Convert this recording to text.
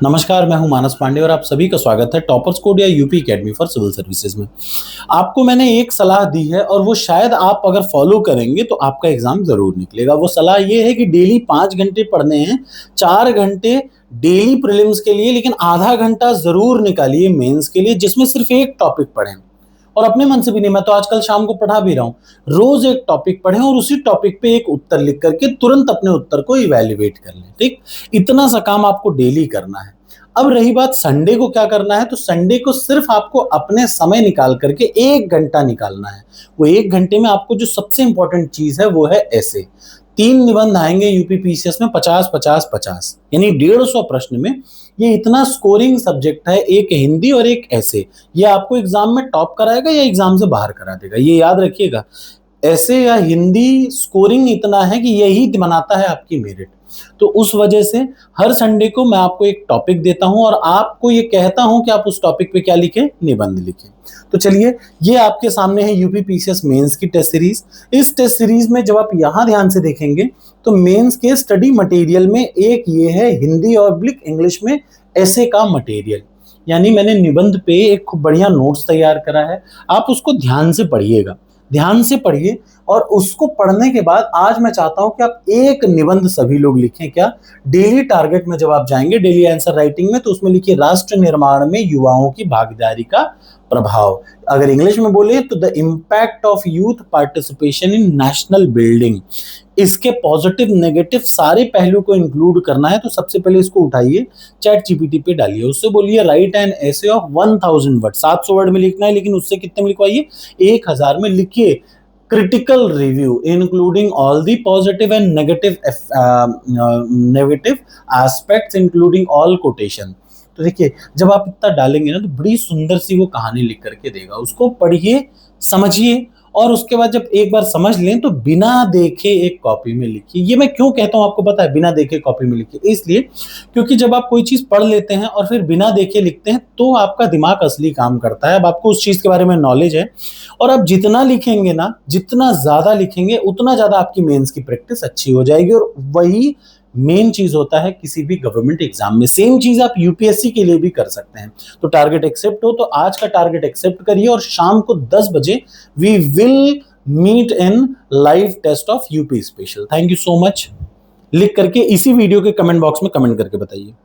नमस्कार, मैं हूं मानस पांडे और आप सभी का स्वागत है टॉपर्स कोड या UP Academy for Civil Services में। आपको मैंने एक सलाह दी है और वो शायद आप अगर फॉलो करेंगे तो आपका एग्जाम जरूर निकलेगा। वो सलाह ये है कि डेली 5 घंटे पढ़ने हैं, 4 घंटे डेली प्रीलिम्स के लिए, लेकिन आधा घंटा जरूर निकालिए मेंस के लिए, जिसमें सिर्फ एक टॉपिक पढ़ें। और अपने मन से भी नहीं, मैं तो आजकल शाम को पढ़ा भी रहा हूं। रोज एक टॉपिक पढ़ें और उसी टॉपिक पे एक उत्तर लिख करके तुरंत अपने उत्तर को इवेल्युएट कर लें। ठीक, इतना सा काम आपको डेली करना है। अब रही बात संडे को क्या करना है, तो संडे को सिर्फ आपको अपने समय निकाल करके 1 घंटा निकालना है। वो 1 घंटे में आपको जो सबसे इंपॉर्टेंट चीज है वो है ऐसे 3 निबंध आएंगे यूपीपीसीएस में, 50 50 50, यानी 150 प्रश्न में। ये इतना स्कोरिंग सब्जेक्ट है, एक हिंदी और एक ऐसे। ये आपको एग्जाम में टॉप कराएगा या एग्जाम से बाहर करा देगा, ये याद रखिएगा। ऐसे या हिंदी स्कोरिंग इतना है कि यही बनाता है आपकी मेरिट। तो उस वजह से हर संडे को मैं आपको एक टॉपिक देता हूं और आपको ये कहता हूं कि आप उस टॉपिक पे क्या लिखें, निबंध लिखें। तो चलिए, ये आपके सामने है यूपीपीसीएस मेंस की टेस्ट सीरीज। इस टेस्ट सीरीज में जब आप यहां ध्यान से देखेंगे तो मेंस के स्टडी मटेरियल में एक ये है हिंदी और इंग्लिश में ऐसे का मटेरियल, यानी मैंने निबंध पे एक खूब बढ़िया नोट्स तैयार करा है। आप उसको ध्यान से पढ़िएगा, ध्यान से पढ़िए। और उसको पढ़ने के बाद आज मैं चाहता हूं कि आप एक निबंध सभी लोग लिखें। क्या, डेली टारगेट में जब आप जाएंगे डेली आंसर राइटिंग में, तो उसमें लिखिए राष्ट्र निर्माण में युवाओं की भागीदारी का प्रभाव। अगर इंग्लिश में बोले तो the impact of youth participation in national building. इसके पॉजिटिव नेगेटिव सारे पहलू को इंक्लूड करना है। तो सबसे पहले इसको उठाइए, चैट जीपीटी पे डालिए, उससे बोलिए right an essay of 1000 word. 700 word में लिखना है, लेकिन उससे कितने में लिखवाइए, 1000 में लिखिए। Critical review including all the positive and negative aspects including all quotation. तो देखिए, जब आप इतना डालेंगे ना तो बड़ी सुंदर सी वो कहानी लिख करके देगा। उसको पढ़िए, समझिए, और उसके बाद जब एक बार समझ लें तो बिना देखे एक कॉपी में लिखिए। ये मैं क्यों कहता हूं आपको पता है, बिना देखे कॉपी में लिखिए? इसलिए क्योंकि जब आप कोई चीज पढ़ लेते हैं और फिर बिना देखे लिखते हैं तो आपका दिमाग असली काम करता है। अब आपको उस चीज के बारे में नॉलेज है और आप जितना लिखेंगे ना, जितना ज्यादा लिखेंगे उतना ज्यादा आपकी मेंस की प्रैक्टिस अच्छी हो जाएगी। और वही मेन चीज होता है किसी भी गवर्नमेंट एग्जाम में। सेम चीज आप यूपीएससी के लिए भी कर सकते हैं। तो टारगेट एक्सेप्ट हो तो आज का टारगेट एक्सेप्ट करिए और शाम को 10 बजे we will meet in live test of UP special. Thank you so much. लिख करके इसी वीडियो के कमेंट बॉक्स में कमेंट करके बताइए।